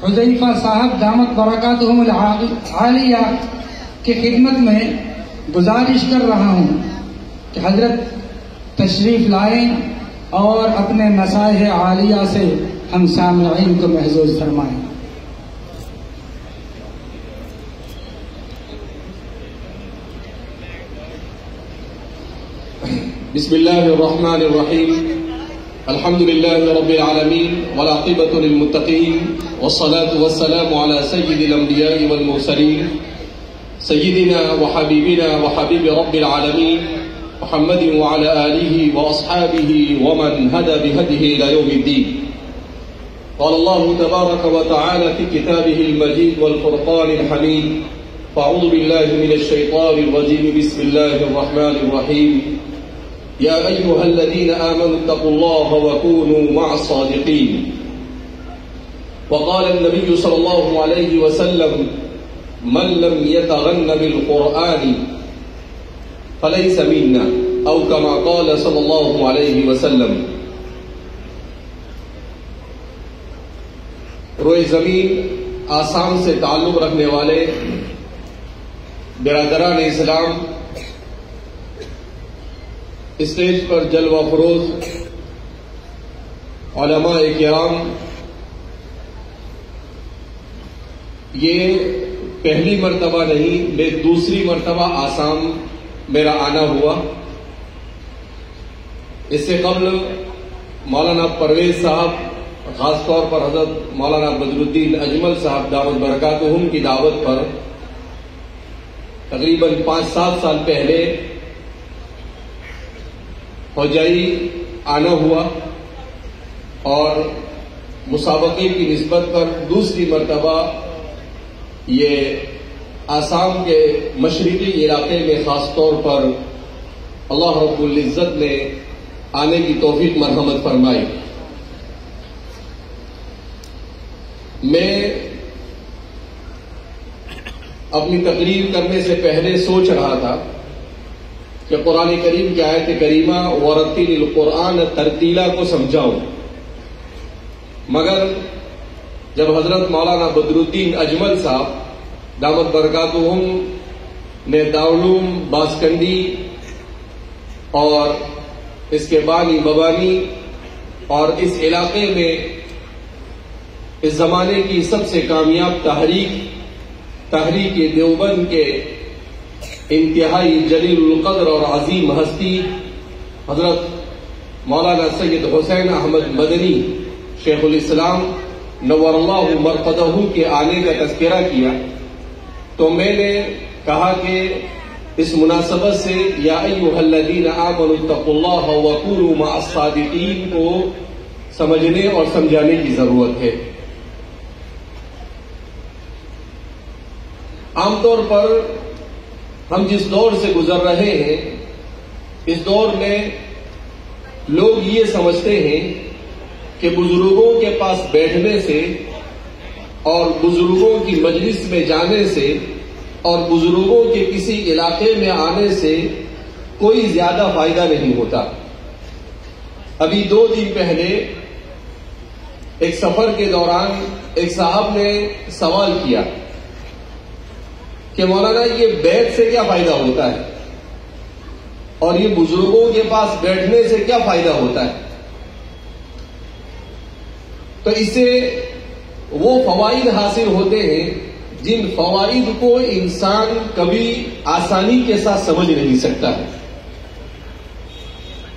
حذیفہ صاحب دامت برکاتہم العالیہ کی خدمت میں گزارش کر رہا ہوں کہ حضرت تشریف لائیں اور اپنے نصائح عالیہ سے ہم سامعین کو محظوظ فرمائیں۔ بسم اللہ الرحمن الرحیم، الحمد للہ رب العالمین والعاقبۃ للمتقین والصلاة والسلام علی سید الانبیاء والمرسلین سیدنا وحبیبنا وحبیب رب العالمین محمد وعلى آلہ واصحابہ ومن هدى بهدیہ الى یوم الدین۔ قال اللہ تبارک وتعالی فی کتابہ المجید والفرقان الحمید، فاعوذ باللہ من الشیطان الرجیم، بسم اللہ الرحمن الرحیم، یا ایہا الذین آمنوا اتقوا اللہ وکونوا مع الصادقین۔ وقال النبی صلی اللہ علیہ وسلم من لم يتغن بالقرآن فليس منا، او كما قال صلی اللہ علیہ وسلم۔ روئے زمین آسام سے تعلق رکھنے والے برادران اسلام، اسٹیج پر جلوہ فروز علماء کرام، یہ پہلی مرتبہ نہیں، میں دوسری مرتبہ آسام میرا آنا ہوا۔ اس سے قبل مولانا پرویز صاحب، خاص طور پر حضرت مولانا بدر الدین اجمل صاحب دعوت برکاتہم کی دعوت پر تقریباً 5-7 سال پہلے ہوجائی آنا ہوا، اور مسابقے کی نسبت پر دوسری مرتبہ یہ آسام کے مشرقی علاقے میں خاص طور پر اللہ رب العزت نے آنے کی توفیق مرحمت فرمائی۔ میں اپنی تقریر کرنے سے پہلے سوچ رہا تھا کہ قرآن کریم کی آیت کریمہ ورتل القرآن ترتیلا کو سمجھاؤں، مگر جب حضرت مولانا بدر الدین اجمل صاحب دعوت برکاتہم نے دارالعلوم باسکنڈی اور اس کے بانی ببانی اور اس علاقے میں اس زمانے کی سب سے کامیاب تحریک دیوبند کے انتہائی جلیل القدر اور عظیم ہستی حضرت مولانا سید حسین احمد مدنی شیخ الاسلام نور اللہ مرقدہ کے آنے کا تذکرہ کیا، تو میں نے کہا کہ اس مناسبت سے یا ایھا الذین آمنوا اتقوا اللہ وکونوا مع الصادقین کو سمجھنے اور سمجھانے کی ضرورت ہے۔ عام طور پر ہم جس دور سے گزر رہے ہیں، اس دور میں لوگ یہ سمجھتے ہیں کہ بزرگوں کے پاس بیٹھنے سے اور بزرگوں کی مجلس میں جانے سے اور بزرگوں کے کسی علاقے میں آنے سے کوئی زیادہ فائدہ نہیں ہوتا۔ ابھی 2 دن پہلے ایک سفر کے دوران ایک صاحب نے سوال کیا کہ مولانا یہ بیعت سے کیا فائدہ ہوتا ہے اور یہ بزرگوں کے پاس بیٹھنے سے کیا فائدہ ہوتا ہے؟ تو اس سے وہ فوائد حاصل ہوتے ہیں جن فوائد کو انسان کبھی آسانی کے ساتھ سمجھ نہیں سکتا ہے۔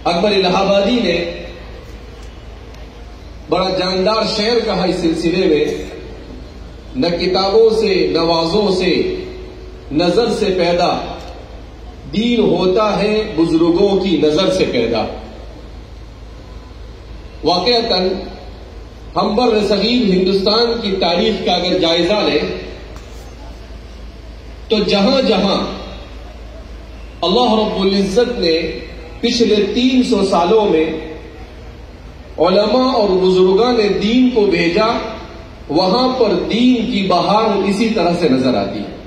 اکبر الہ آبادی نے بڑا جاندار شعر کہا اس سلسلے میں، نہ کتابوں سے نوازوں سے نظر سے پیدا، دین ہوتا ہے بزرگوں کی نظر سے پیدا۔ واقعتاً ہم بر صغیر ہندوستان کی تاریخ کا اگر جائزہ لیں تو جہاں جہاں اللہ رب العزت نے پچھلے 300 سالوں میں علماء اور بزرگان نے دین کو بھیجا، وہاں پر دین کی بہار اسی طرح سے نظر آتی ہے۔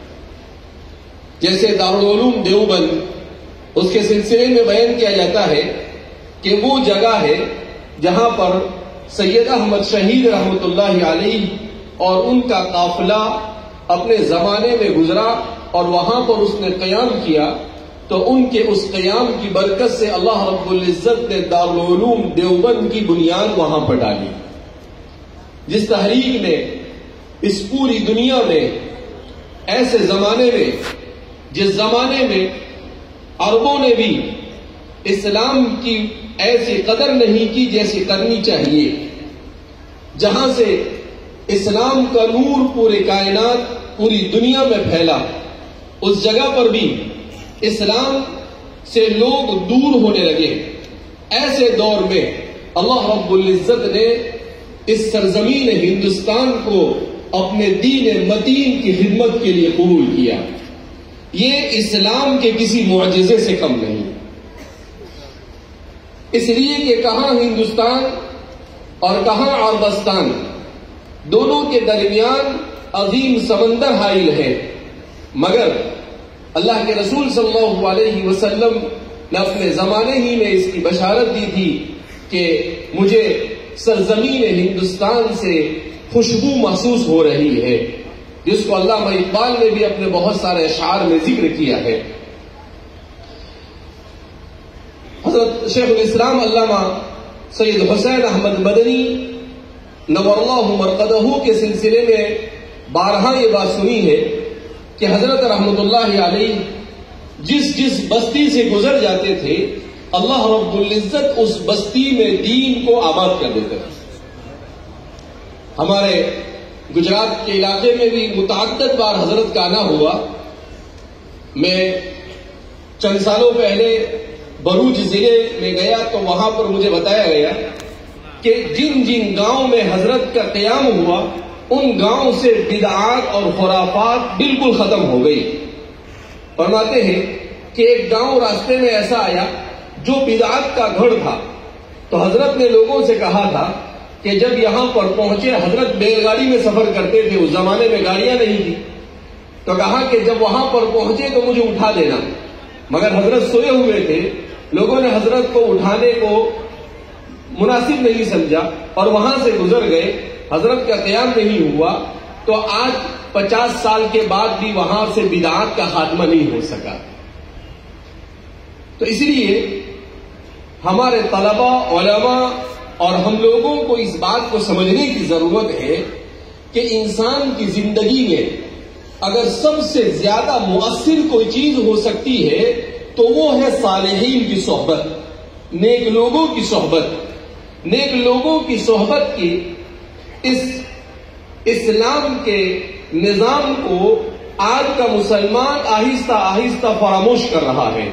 جیسے دارالعلوم دیوبند، اس کے سلسلے میں بیان کیا جاتا ہے کہ وہ جگہ ہے جہاں پر سید احمد شہید رحمۃ اللہ علیہ اور ان کا قافلہ اپنے زمانے میں گزرا اور وہاں پر اس نے قیام کیا تو ان کے اس قیام کی برکت سے اللہ رب العزت نے دارالعلوم دیوبند کی بنیاد وہاں پر ڈالی. جس تحریک نے اس پوری دنیا میں ایسے زمانے میں جس زمانے میں عربوں نے بھی اسلام کی ایسی قدر نہیں کی جیسی کرنی چاہیے، جہاں سے اسلام کا نور پورے کائنات پوری دنیا میں پھیلا، اس جگہ پر بھی اسلام سے لوگ دور ہونے لگے. ایسے دور میں اللہ رب العزت نے اس سرزمین ہندوستان کو اپنے دین متین کی خدمت کے لیے قبول کیا. یہ اسلام کے کسی معجزے سے کم نہیں، اس لیے کہ کہاں ہندوستان اور کہاں عربستان، دونوں کے درمیان عظیم سمندر حائل ہے، مگر اللہ کے رسول صلی اللہ علیہ وسلم نے اپنے زمانے ہی میں اس کی بشارت دی تھی کہ مجھے سرزمین ہندوستان سے خوشبو محسوس ہو رہی ہے، جس کو علامہ اقبال نے بھی اپنے بہت سارے اشعار میں ذکر کیا ہے. حضرت شیخ الاسلام علامہ سید حسین احمد مدنی نور اللہ مرقدہ کے سلسلے میں بارہا یہ بات سنی ہے کہ حضرت رحمت اللہ علیہ جس بستی سے گزر جاتے تھے اللہ رب العزت اس بستی میں دین کو آباد کر دیتے تھے. ہمارے گجرات کے علاقے میں بھی متعدد بار حضرت کا آنا ہوا. میں چند سالوں پہلے بروچ ضلع میں گیا تو وہاں پر مجھے بتایا گیا کہ جن جن گاؤں میں حضرت کا قیام ہوا ان گاؤں سے بدعات اور خرافات بالکل ختم ہو گئی. فرماتے ہیں کہ ایک گاؤں راستے میں ایسا آیا جو بدعات کا گھر تھا، تو حضرت نے لوگوں سے کہا تھا کہ جب یہاں پر پہنچے، حضرت بیل گاڑی میں سفر کرتے تھے، اس زمانے میں گاڑیاں نہیں تھی، تو کہا کہ جب وہاں پر پہنچے تو مجھے اٹھا دینا. مگر حضرت سوئے ہوئے تھے، لوگوں نے حضرت کو اٹھانے کو مناسب نہیں سمجھا اور وہاں سے گزر گئے. حضرت کا قیام نہیں ہوا تو آج 50 سال کے بعد بھی وہاں سے بدعات کا خاتمہ نہیں ہو سکا. تو اس لیے ہمارے طلباء، علماء اور ہم لوگوں کو اس بات کو سمجھنے کی ضرورت ہے کہ انسان کی زندگی میں اگر سب سے زیادہ مؤثر کوئی چیز ہو سکتی ہے تو وہ ہے صالحین کی صحبت، نیک لوگوں کی صحبت. نیک لوگوں کی صحبت کی اس اسلام کے نظام کو آج کا مسلمان آہستہ آہستہ فراموش کر رہا ہے.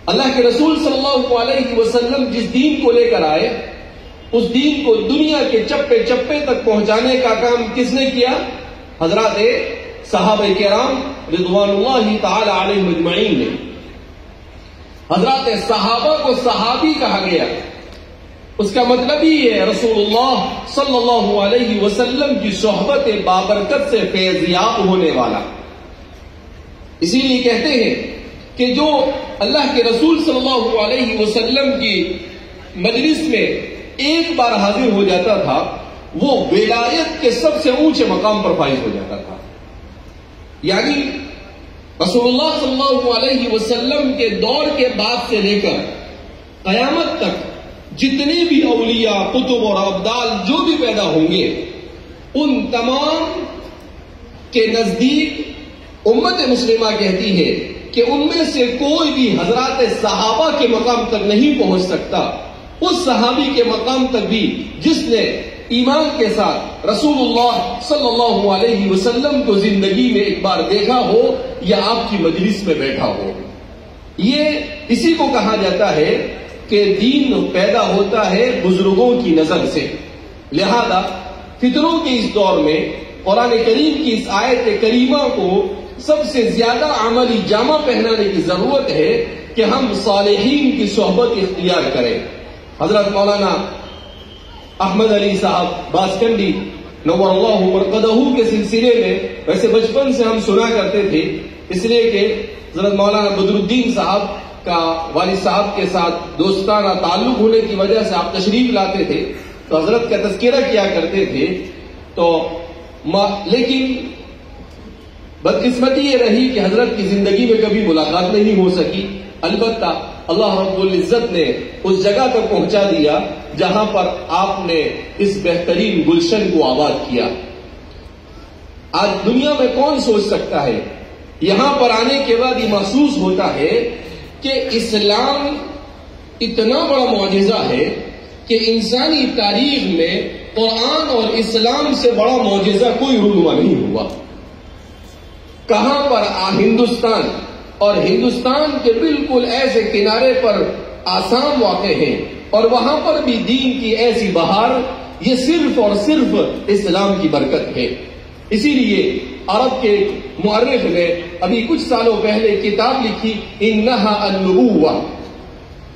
اللہ کے رسول صلی اللہ علیہ وسلم جس دین کو لے کر آئے، اس دین کو دنیا کے چپے چپے تک پہنچانے کا کام کس نے کیا؟ حضرات صحابہ کرام رضوان اللہ تعالی علیہم اجمعین نے. حضرات صحابہ کو صحابی کہا گیا، اس کا مطلب ہی ہے رسول اللہ صلی اللہ علیہ وسلم کی صحبت بابرکت سے فیضیاب ہونے والا. اسی لیے کہتے ہیں کہ جو اللہ کے رسول صلی اللہ علیہ وسلم کی مجلس میں ایک بار حاضر ہو جاتا تھا وہ ولایت کے سب سے اونچے مقام پر فائز ہو جاتا تھا. یعنی رسول اللہ صلی اللہ علیہ وسلم کے دور کے بعد سے لے کر قیامت تک جتنے بھی اولیاء، قطب اور ابدال جو بھی پیدا ہوں گے، ان تمام کے نزدیک امت مسلمہ کہتی ہے کہ ان میں سے کوئی بھی حضرات صحابہ کے مقام تک نہیں پہنچ سکتا، اس صحابی کے مقام تک بھی جس نے ایمان کے ساتھ رسول اللہ صلی اللہ علیہ وسلم کو زندگی میں ایک بار دیکھا ہو یا آپ کی مجلس میں بیٹھا ہو. یہ اسی کو کہا جاتا ہے کہ دین پیدا ہوتا ہے بزرگوں کی نظر سے. لہذا فطروں کے اس دور میں قرآن کریم کی اس آیت کریمہ کو سب سے زیادہ عملی جامہ پہنانے کی ضرورت ہے کہ ہم صالحین کی صحبت اختیار کریں. حضرت مولانا احمد علی صاحب باسکنڈی نور اللہ مرقدہ کے سلسلے میں ویسے بچپن سے ہم سنا کرتے تھے، اس لیے کہ حضرت مولانا بدر الدین صاحب کا والد صاحب کے ساتھ دوستانہ تعلق ہونے کی وجہ سے آپ تشریف لاتے تھے تو حضرت کا تذکرہ کیا کرتے تھے تو لیکن بدقسمتی یہ رہی کہ حضرت کی زندگی میں کبھی ملاقات نہیں ہو سکی. البتہ اللہ رب العزت نے اس جگہ تک پہنچا دیا جہاں پر آپ نے اس بہترین گلشن کو آباد کیا. آج دنیا میں کون سوچ سکتا ہے، یہاں پر آنے کے بعد یہ محسوس ہوتا ہے کہ اسلام اتنا بڑا معجزہ ہے کہ انسانی تاریخ میں قرآن اور اسلام سے بڑا معجزہ کوئی رونما نہیں ہوا. کہاں پر ہندوستان اور ہندوستان کے بالکل ایسے کنارے پر آسام واقع ہے اور وہاں پر بھی دین کی ایسی بہار، یہ صرف اور صرف اسلام کی برکت ہے. اسی لیے عرب کے مورخ نے ابھی کچھ سالوں پہلے کتاب لکھی انہا النبوہ.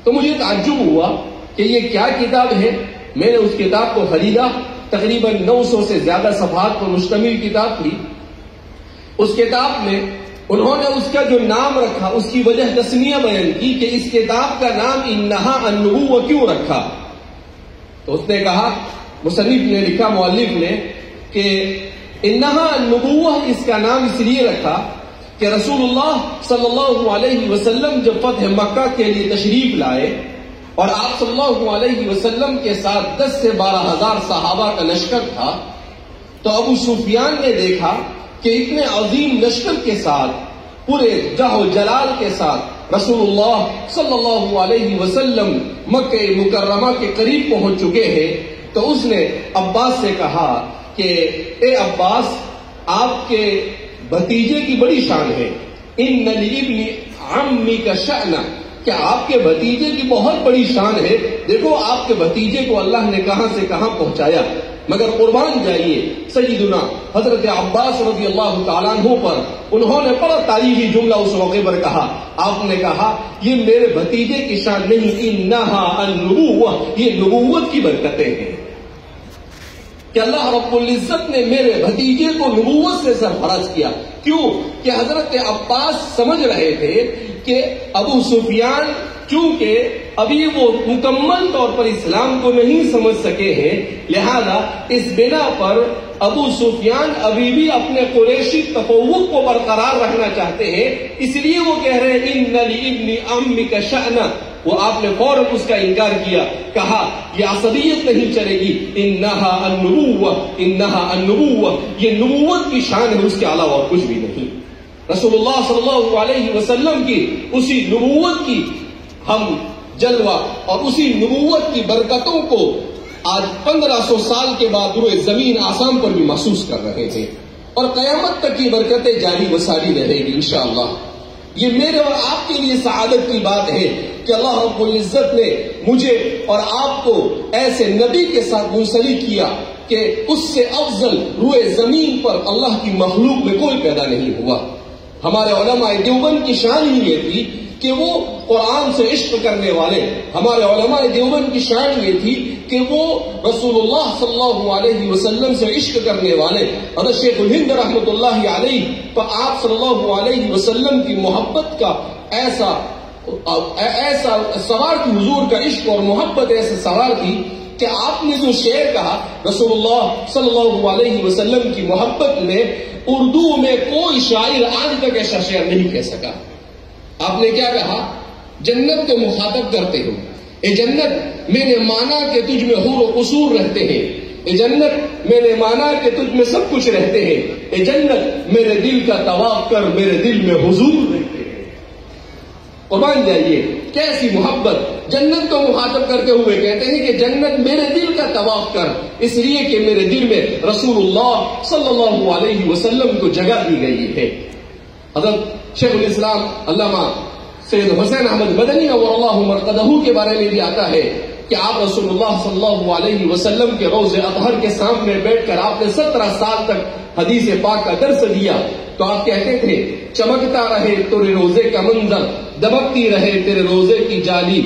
تو مجھے تعجب ہوا کہ یہ کیا کتاب ہے. میں نے اس کتاب کو خریدا، تقریباً 900 سے زیادہ صفحات پر مشتمل کتاب تھی. اس کتاب میں انہوں نے اس کا جو نام رکھا اس کی وجہ تسمیہ بیان کی کہ اس کتاب کا نام انہا النبوہ کیوں رکھا. تو اس نے کہا، مصنف نے لکھا، مؤلف نے، کہ انہا النبوہ اس کا نام اس لیے رکھا کہ رسول اللہ صلی اللہ علیہ وسلم جب فتح مکہ کے لیے تشریف لائے اور آپ صلی اللہ علیہ وسلم کے ساتھ 10 سے 12 ہزار صحابہ کا لشکر تھا، تو ابو سفیان نے دیکھا کہ اتنے عظیم لشکر کے ساتھ، پورے جاہ و جلال کے ساتھ رسول اللہ صلی اللہ علیہ وسلم مکہ مکرمہ کے قریب پہنچ چکے ہیں. تو اس نے عباس سے کہا کہ اے عباس، آپ کے بھتیجے کی بڑی شان ہے. ان لابن عمک شأن، کہ آپ کے بھتیجے کی بہت بڑی شان ہے. دیکھو آپ کے بھتیجے کو اللہ نے کہاں سے کہاں پہنچایا. مگر قربان جائیے سیدنا حضرت عباس رضی اللہ تعالیٰ عنہ پر انہوں نے بڑا تاریخی جملہ اس موقع پر کہا. آپ نے کہا یہ میرے بھتیجے کی شان نہیں، انہا النبوہ، یہ نبوت کی برکتیں ہیں کہ اللہ رب العزت نے میرے بھتیجے کو نبوت سے سرفراز کیا. کیوں کہ حضرت عباس سمجھ رہے تھے کہ ابو سفیان چونکہ ابھی وہ مکمل طور پر اسلام کو نہیں سمجھ سکے ہیں، لہذا اس بنا پر ابو سفیان ابھی بھی اپنے قریشی تفوق کو برقرار رکھنا چاہتے ہیں. اس لیے وہ کہہ رہے ہیں ان لابن عمک شأن. وہ آپ نے فوراً اس کا انکار کیا، کہا یہ عصبیت نہیں چلے گی، انہا النبوہ، انہا النبوہ، یہ نبوت کی شان ہے، اس کے علاوہ اور کچھ بھی نہیں. رسول اللہ صلی اللہ علیہ وسلم کی اسی نبوت کی ہم جلوہ اور اسی نبوت کی برکتوں کو آج 1500 سال کے بعد روئے زمین آسام پر بھی محسوس کر رہے ہیں، اور قیامت تک کی برکتیں جاری و ساری رہے گی انشاءاللہ. یہ میرے اور آپ کے لیے سعادت کی بات ہے کہ اللہ رب العزت نے مجھے اور آپ کو ایسے نبی کے ساتھ منسلک کیا کہ اس سے افضل روئے زمین پر اللہ کی مخلوق میں کوئی پیدا نہیں ہوا. ہمارے علماء دیوبند کی شان ہی یہ تھی کہ وہ قرآن سے عشق کرنے والے. ہمارے علماء دیوبند کی شان یہ تھی کہ وہ رسول اللہ صلی اللہ علیہ وسلم سے عشق کرنے والے. حضرت شیخ الہند رحمۃ اللہ علیہ تو آپ صلی اللہ علیہ وسلم کی محبت کا ایسا سوار تھی، حضور کا عشق اور محبت ایسے سوار تھی کہ آپ نے جو شعر کہا رسول اللہ صلی اللہ علیہ وسلم کی محبت میں، اردو میں کوئی شاعر آج تک ایسا شعر نہیں کہہ سکا. آپ نے کیا کہا؟ جنت کو مخاطب کرتے ہو، اے جنت میں نے مانا کہ تجھ میں حور و قصور رہتے ہیں، اے جنت میں نے مانا کہ تجھ میں سب کچھ رہتے ہیں، اے جنت میرے دل کا طواف کر، میرے دل میں حضور رہتے ہیں. قربان جائیے کیسی محبت. جنت کو مخاطب کرتے ہوئے کہتے ہیں کہ جنت میرے دل کا طواف کر، اس لیے کہ میرے دل میں رسول اللہ صلی اللہ علیہ وسلم کو جگہ دی گئی ہے. حضرت شیخ الاسلام علامہ سید حسین احمد مدنی اور اللہ مرقدہ کے بارے میں بھی آتا ہے کہ آپ رسول اللہ صلی اللہ علیہ وسلم کے روض اطہر کے سامنے بیٹھ کر آپ نے 17 سال تک حدیث پاک کا درس دیا. تو آپ کہتے تھے چمکتا رہے تیرے روزے کا منظر، دبکتی رہے تیرے روزے کی جالی،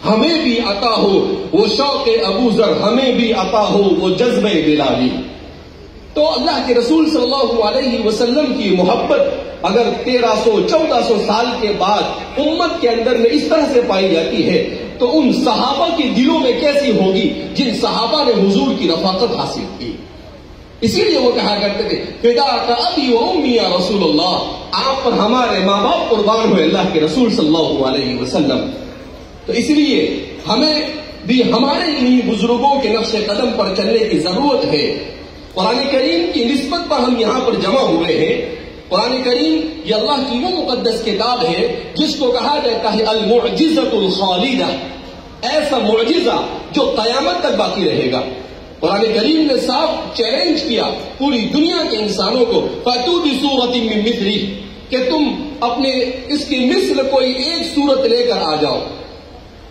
ہمیں بھی عطا ہو وہ شوق ابو ذر، ہمیں بھی عطا ہو وہ جذبہ بلالی. تو اللہ کے رسول صلی اللہ علیہ وسلم کی محبت اگر 1300-1400 سال کے بعد امت کے اندر میں اس طرح سے پائی جاتی ہے تو ان صحابہ کے دلوں میں کیسی ہوگی جن صحابہ نے حضور کی رفاقت حاصل کی. اسی لیے وہ کہا کرتے تھے فداک ابی و امی یا رسول اللہ، آپ پر ہمارے ماں باپ قربان ہوئے اللہ کے رسول صلی اللہ علیہ وسلم۔ تو اس لیے ہمیں بھی ہمارے انہی بزرگوں کے نقش قدم پر چلنے کی ضرورت ہے۔ قرآن کریم کی نسبت پر ہم یہاں پر جمع ہوئے ہیں۔ قرآن کریم یہ اللہ کی وہ مقدس کتاب ہے جس کو کہا جاتا ہے المعجزۃ الخالدہ، ایسا معجزہ جو قیامت تک باقی رہے گا۔ قرآن کریم نے صاف چیلنج کیا پوری دنیا کے انسانوں کو، فَأْتُوا بِسُورَةٍ مِّن مِّثْلِهِ، کہ تم اپنے اس کی مثل کوئی ایک صورت لے کر آ جاؤ۔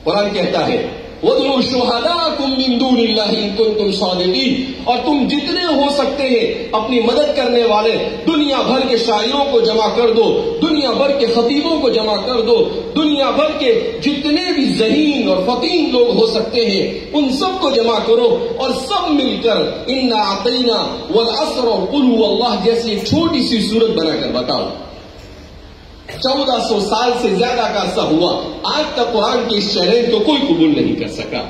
قرآن کہتا ہے وَادْعُوا شُهَدَاءَكُم مِّن دُونِ اللَّهِ إِن كُنتُمْ صَادِقِينَ، اور تم جتنے ہو سکتے ہیں اپنی مدد کرنے والے دنیا بھر کے شاعروں کو جمع کر دو، دنیا بھر کے خطیبوں کو جمع کر دو، دنیا بھر کے جتنے بھی ذہین اور فطین لوگ ہو سکتے ہیں ان سب کو جمع کرو اور سب مل کر اِنَّا أَعْطَيْنَا وَالْعَصْرَ قُلْ هُوَ اللَّهُ جیسی ایک چھوٹی سی صورت بنا کر بتاؤ۔ 1400 سال سے زیادہ کا عرصہ ہوا، آج تک قرآن کی اس چیلنج کو کوئی قبول نہیں کر سکا۔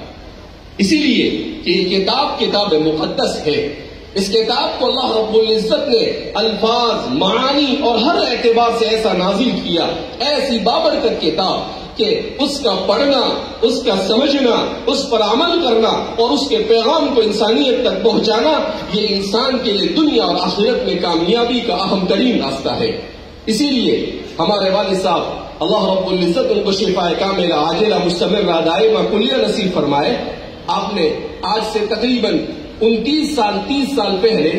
اسی لیے کہ یہ کتاب مقدس ہے۔ اس کتاب کو اللہ رب العزت نے الفاظ، معانی اور ہر اعتبار سے ایسا نازل کیا، ایسی بابرکت کتاب کہ اس کا پڑھنا، اس کا سمجھنا، اس پر عمل کرنا اور اس کے پیغام کو انسانیت تک پہنچانا، یہ انسان کے لیے دنیا اور آخرت میں کامیابی کا اہم ترین راستہ ہے۔ اسی لیے ہمارے والد صاحب اللہ رب العزت ان کو شفاء کاملہ عاجلہ مستمرہ دائمہ کلیہ نصیب فرمائے، آپ نے آج سے تقریباً 30 سال پہلے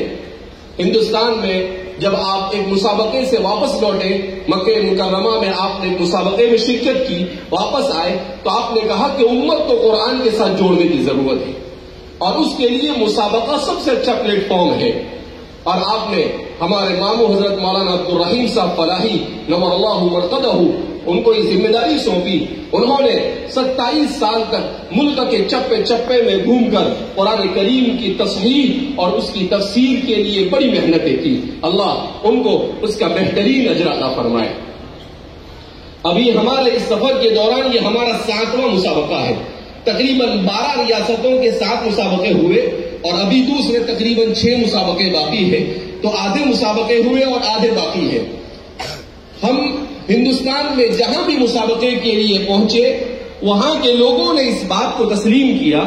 ہندوستان میں جب آپ ایک مسابقے سے واپس لوٹے، مکہ مکرمہ میں آپ نے ایک مسابقے میں شرکت کی، واپس آئے تو آپ نے کہا کہ امت کو قرآن کے ساتھ جوڑنے کی ضرورت ہے اور اس کے لیے مسابقہ سب سے اچھا پلیٹ فارم ہے۔ اور آپ نے ہمارے ماموں حضرت مولانا عبد الرحیم صاحب فلاحی نور اللہ مرقدہ ان کو یہ ذمہ داری سونپی۔ انہوں نے 27 سال تک ملک کے چپے چپے میں گھوم کر قرآن کریم کی تصحیح اور اس کی تفسیر کے لیے بڑی محنتیں کی۔ اللہ ان کو اس کا بہترین اجر عطا فرمائے۔ ابھی ہمارے اس سفر کے دوران یہ ہمارا 7واں مسابقہ ہے۔ تقریباً 12 ریاستوں کے 7 مسابقے ہوئے اور ابھی دوسرے تقریباً 6 مسابقے باقی ہیں، تو آدھے مسابقے ہوئے اور آدھے باقی ہیں۔ ہم ہندوستان میں جہاں بھی مسابقے کے لیے پہنچے وہاں کے لوگوں نے اس بات کو تسلیم کیا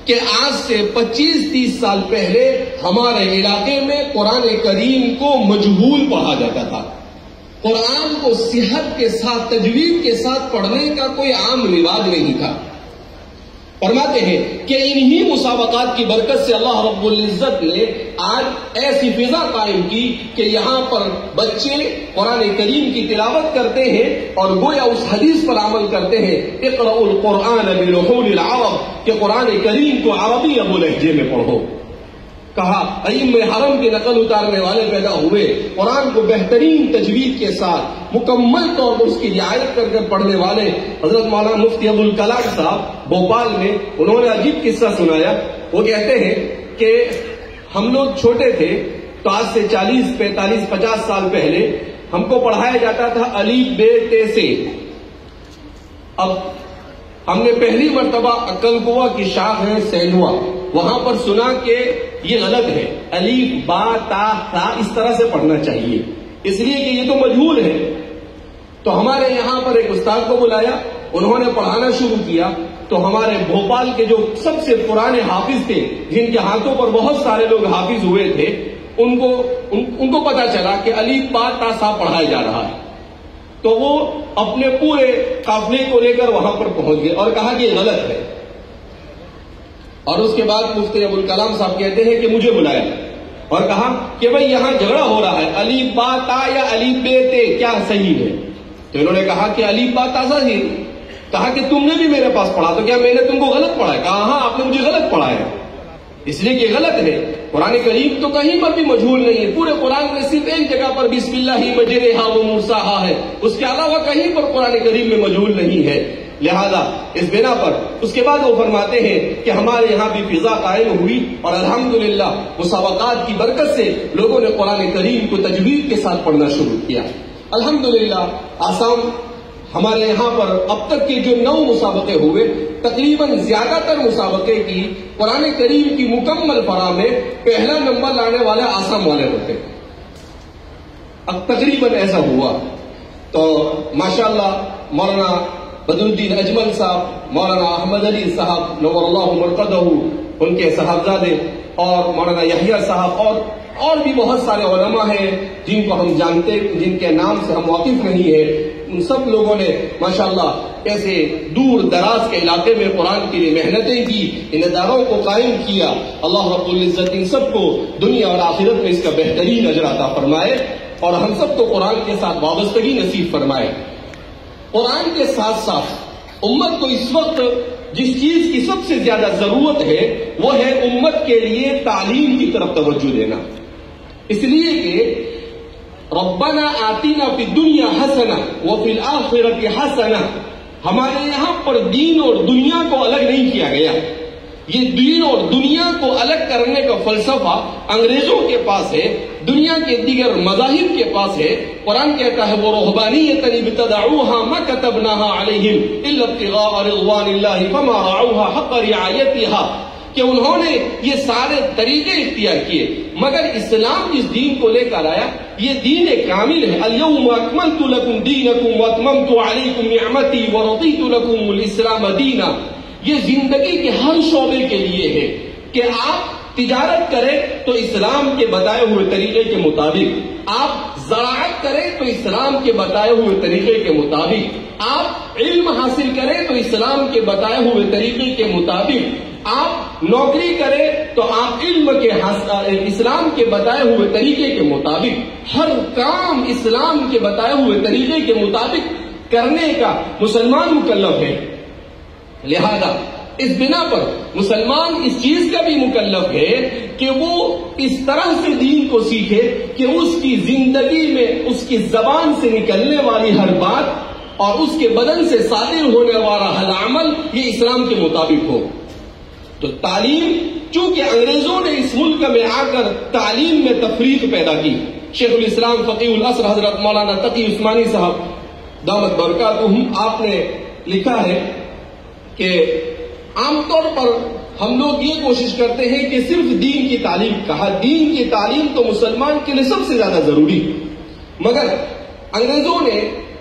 کہ آج سے 25-30 سال پہلے ہمارے علاقے میں قرآن کریم کو مجہول پڑھا جاتا تھا۔ قرآن کو صحت کے ساتھ، تجوید کے ساتھ پڑھنے کا کوئی عام رواج نہیں تھا۔ فرماتے ہیں کہ انہی مسابقات کی برکت سے اللہ رب العزت نے آج ایسی فضا قائم کی کہ یہاں پر بچے قرآن کریم کی تلاوت کرتے ہیں اور گویا اس حدیث پر عمل کرتے ہیں اقرأوا القرآن بلحون العرب، کہ قرآن کریم کو عربی ابو لہجے میں پڑھو۔ کہا ائمہ حرم کے نقل اتارنے والے پیدا ہوئے، قرآن کو بہترین تجوید کے ساتھ مکمل طور پر اس کی رعایت کر کر پڑھنے والے حضرت مولانا مفتی ابوالکلام صاحب بھوپال میں، انہوں نے عجیب قصہ سنایا۔ وہ کہتے ہیں کہ ہم لوگ چھوٹے تھے تو آج سے 40 45 50 سال پہلے ہم کو پڑھایا جاتا تھا الف بے تے سے۔ اب ہم نے پہلی مرتبہ اکلکوا کی شاخ ہے سینوا، وہاں پر سنا کہ یہ غلط ہے، الف با تا تا اس طرح سے پڑھنا چاہیے، اس لیے کہ یہ تو مجہول ہے۔ تو ہمارے یہاں پر ایک استاد کو بلایا، انہوں نے پڑھانا شروع کیا تو ہمارے بھوپال کے جو سب سے پرانے حافظ تھے، جن کے ہاتھوں پر بہت سارے لوگ حافظ ہوئے تھے، ان کو پتا چلا کہ الف با تا سا پڑھایا جا رہا ہے۔ تو وہ اپنے پورے قافلے کو لے کر وہاں پر پہنچ گئے اور کہا کہ یہ غلط ہے۔ اور اس کے بعد مفتی ابوالکلام صاحب کہتے ہیں کہ مجھے بلایا اور کہا کہ بھئی یہاں جھگڑا ہو رہا ہے، الف با تا یا الف بے تے کیا صحیح ہے؟ تو انہوں نے کہا کہ الف با تا صحیح۔ کہا کہ تم نے بھی میرے پاس پڑھا تو کیا میں نے تم کو غلط پڑھا ہے؟ کہا ہاں آپ نے مجھے غلط پڑھایا، اس لیے کہ غلط ہے۔ قرآن کریم تو کہیں پر بھی مجہول نہیں ہے، پورے قرآن میں صرف ایک جگہ پر بسم اللہ مجریہا و مرساہا ہے، اس کے علاوہ کہیں پر قرآن کریم میں مجہول نہیں ہے۔ لہذا اس بنا پر اس کے بعد وہ فرماتے ہیں کہ ہمارے یہاں بھی فضا قائم ہوئی اور الحمدللہ مسابقات کی برکت سے لوگوں نے قرآن کریم کو تجوید کے ساتھ پڑھنا شروع کیا۔ الحمدللہ آسام ہمارے یہاں پر اب تک کے جو 9 مسابقے ہوئے تقریباً زیادہ تر مسابقے کی قرآن کریم کی مکمل فراہ میں پہلا نمبر لانے والے آسام والے ہوتے ہیں. اب تقریباً ایسا ہوا تو ماشاءاللہ مولانا بدر الدین اجمل صاحب، مولانا احمد علی صاحب نور اللہ مرقدہ، ان کے صاحبزادے، اور مولانا یحییٰ صاحب، اور بھی بہت سارے علماء ہیں جن کو ہم جانتے، جن کے نام سے ہم واقف نہیں ہیں. ان سب لوگوں نے ماشاءاللہ ایسے دور دراز کے علاقے میں قرآن کے لیے محنتیں کی، ان اداروں کو قائم کیا. اللہ رب العزت ان سب کو دنیا اور آخرت میں اس کا بہترین اجر عطا فرمائے اور ہم سب کو قرآن کے ساتھ وابستگی نصیب فرمائے. قرآن کے ساتھ ساتھ امت کو اس وقت جس چیز کی سب سے زیادہ ضرورت ہے وہ ہے امت کے لیے تعلیم کی طرف توجہ دینا. اس لیے کہ ربنا آتینا فی الدنیا حسنہ وفی الآخرۃ حسنہ، ہمارے یہاں پر دین اور دنیا کو الگ نہیں کیا گیا. یہ دین اور دنیا کو الگ کرنے کا فلسفہ انگریزوں کے پاس ہے، دنیا کے دیگر مذاہب کے پاس ہے. قرآن کہتا ہے وَرُهْبَانِيَّةً ابْتَدَعُوهَا مَا كَتَبْنَاهَا عَلَيْهِمْ إِلَّا ابْتِغَاءَ رِضْوَانِ اللَّهِ فَمَا رَعَوْهَا حَقَّ رِعَایَتِهَا، کہ انہوں نے یہ سارے طریقے اختیار کیے مگر اسلام جس دین کو لے کر آیا یہ دین کامل ہے. اليوم اکملت لکم دینکم واتممت علیکم نعمتی ورضیت لکم الاسلام دینا. یہ زندگی کے ہر شعبے کے لیے ہے کہ آپ تجارت کریں تو اسلام کے بتائے ہوئے طریقے کے مطابق، آپ زراعت کریں تو اسلام کے بتائے ہوئے طریقے کے مطابق، آپ علم حاصل کریں تو اسلام کے بتائے ہوئے طریقے کے مطابق، آپ نوکری کریں تو آپ علم کے اسلام کے بتائے ہوئے طریقے کے مطابق، ہر کام اسلام کے بتائے ہوئے طریقے کے مطابق کرنے کا مسلمان مکلف ہے. لہذا اس بنا پر مسلمان اس چیز کا بھی مکلف ہے کہ وہ اس طرح سے دین کو سیکھے کہ اس کی زندگی میں اس کی زبان سے نکلنے والی ہر بات اور اس کے بدن سے صادر ہونے والا ہر عمل یہ اسلام کے مطابق ہو. تو تعلیم، چونکہ انگریزوں نے اس ملک میں آ کر تعلیم میں تفریق پیدا کی. شیخ الاسلام فقیہ العصر حضرت مولانا تقی عثمانی صاحب دامت برکاتہم، آپ نے لکھا ہے کہ عام طور پر ہم لوگ یہ کوشش کرتے ہیں کہ صرف دین کی تعلیم، کہا دین کی تعلیم تو مسلمان کے لیے سب سے زیادہ ضروری، مگر انگریزوں نے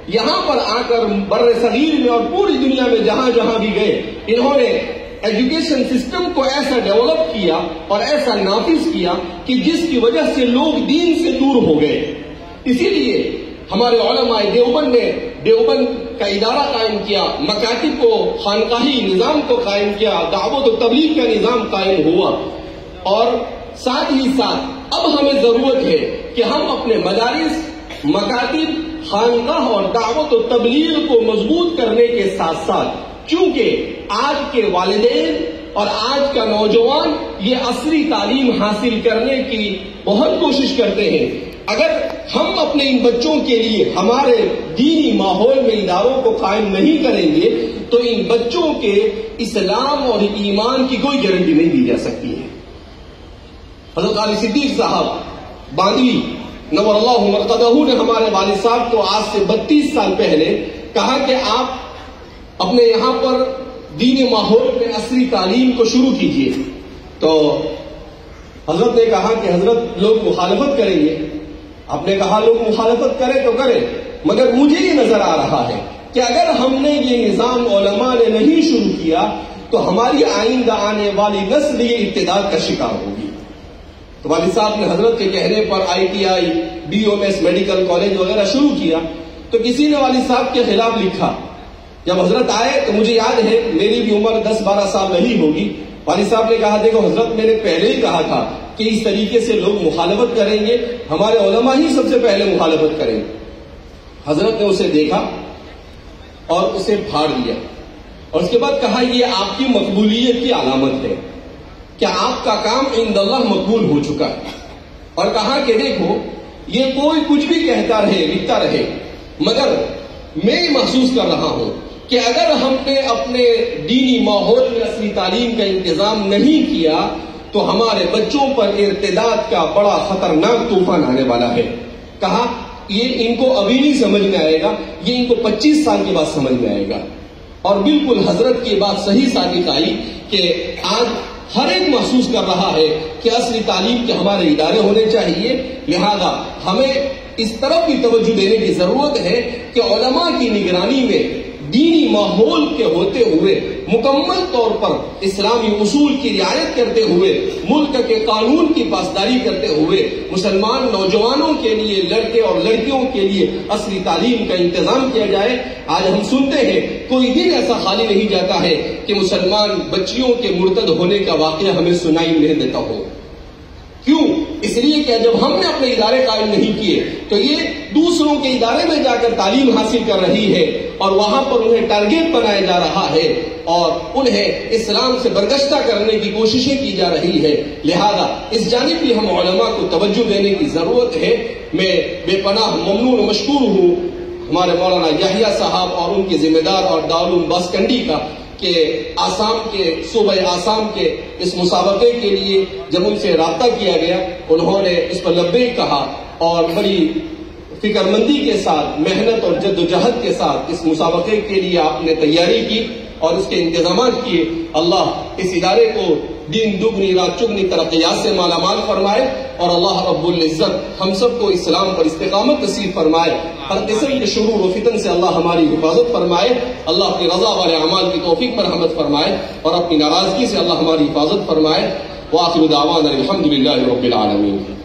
یہاں پر آ کر بر صغیر میں اور پوری دنیا میں جہاں جہاں بھی گئے انہوں نے ایجوکیشن سسٹم کو ایسا ڈیولپ کیا اور ایسا نافذ کیا کہ جس کی وجہ سے لوگ دین سے دور ہو گئے. اسی لیے ہمارے علماء دیوبند نے دیوبند کا ادارہ قائم کیا، مکاتب کو، خانقاہی نظام کو قائم کیا، دعوت و تبلیغ کا نظام قائم ہوا، اور ساتھ ہی ساتھ اب ہمیں ضرورت ہے کہ ہم اپنے مدارس، مکاتب، خانقاہ اور دعوت و تبلیغ کو مضبوط کرنے کے ساتھ ساتھ، چونکہ آج کے والدین اور آج کا نوجوان یہ عصری تعلیم حاصل کرنے کی بہت کوشش کرتے ہیں، اگر ہم اپنے ان بچوں کے لیے ہمارے دینی ماحول میں اداروں کو قائم نہیں کریں گے تو ان بچوں کے اسلام اور ایمان کی کوئی گارنٹی نہیں دی جا سکتی ہے. حضرت علی صدیق صاحب باندوی نور اللہ مرقدہ نے ہمارے والد صاحب کو آج سے 32 سال پہلے کہا کہ آپ اپنے یہاں پر دینی ماحول میں عصری تعلیم کو شروع کیجیے. تو حضرت نے کہا کہ حضرت لوگ مخالفت کریں گے. آپ نے کہا لوگ مخالفت کریں تو کریں، مگر مجھے یہ نظر آ رہا ہے کہ اگر ہم نے یہ نظام علماء نے نہیں شروع کیا تو ہماری آئندہ آنے والی نسل یہ ارتداد کا شکار ہوگی. تو والد صاحب نے حضرت کے کہنے پر ITI BOMS میڈیکل کالج وغیرہ شروع کیا. تو کسی نے والد صاحب کے خلاف لکھا. جب حضرت آئے تو مجھے یاد ہے میری بھی عمر 10-12 سال نہیں ہوگی. والد صاحب نے کہا دیکھو حضرت میں نے پہلے ہی کہا تھا کہ اس طریقے سے لوگ مخالفت کریں گے، ہمارے علماء ہی سب سے پہلے مخالفت کریں گے. حضرت نے اسے دیکھا اور اسے پھاڑ دیا اور اس کے بعد کہا یہ آپ کی مقبولیت کی علامت ہے کہ آپ کا کام عند اللہ مقبول ہو چکا ہے. اور کہا کہ دیکھو یہ کوئی کچھ بھی کہتا رہے، لکھتا رہے، مگر میں محسوس کر رہا ہوں کہ اگر ہم نے اپنے دینی ماحول میں عصری تعلیم کا انتظام نہیں کیا تو ہمارے بچوں پر ارتداد کا بڑا خطرناک طوفان آنے والا ہے. کہا یہ ان کو ابھی نہیں سمجھ میں آئے گا، یہ ان کو 25 سال کے بعد سمجھ میں آئے گا. اور بالکل حضرت کی بات صحیح ثابت آئی کہ آج ہر ایک محسوس کر رہا ہے کہ عصری تعلیم کے ہمارے ادارے ہونے چاہیے، لہذا ہمیں اس طرف بھی توجہ دینے کی ضرورت ہے کہ علماء کی نگرانی میں دینی ماحول کے ہوتے ہوئے مکمل طور پر اسلامی اصول کی رعایت کرتے ہوئے، ملک کے قانون کی پاسداری کرتے ہوئے مسلمان نوجوانوں کے لیے، لڑکے اور لڑکیوں کے لیے عصری تعلیم کا انتظام کیا جائے۔ آج ہم سنتے ہیں کوئی دن ایسا خالی نہیں جاتا ہے کہ مسلمان بچیوں کے مرتد ہونے کا واقعہ ہمیں سنائی نہیں دیتا ہو۔ کیوں؟ اس لیے کہ جب ہم نے اپنے ادارے قائم نہیں کیے تو یہ دوسروں کے ادارے میں جا کر تعلیم حاصل کر رہی ہے اور وہاں پر انہیں ٹارگیٹ بنایا جا رہا ہے اور انہیں اسلام سے برگشتہ کرنے کی کوششیں کی جا رہی ہے۔ لہذا اس جانب بھی ہم علماء کو توجہ دینے کی ضرورت ہے۔ میں بے پناہ ممنون و مشکور ہوں ہمارے مولانا یحییٰ صاحب اور ان کے ذمہ دار اور دارالعلوم باسکنڈی کا کہ آسام کے صوبہ آسام کے اس مسابقے کے لیے جب ان سے رابطہ کیا گیا انہوں نے اس پر لبیک کہا اور بڑی فکر مندی کے ساتھ، محنت اور جد و جہد کے ساتھ اس مسابقے کے لیے آپ نے تیاری کی اور اس کے انتظامات کیے۔ اللہ اس ادارے کو دن دگنی رات چگنی ترقیات سے مالا مال فرمائے اور اللہ رب العزت ہم سب کو اسلام پر استقامت نصیب فرمائے، ہر قسم کے شرور و فتن سے اللہ ہماری حفاظت فرمائے، اللہ اپنی رضا والے اعمال کی توفیق پر رحمت فرمائے اور اپنی ناراضگی سے اللہ ہماری حفاظت فرمائے۔ وآخر دعوانا الحمد للہ رب العالمین۔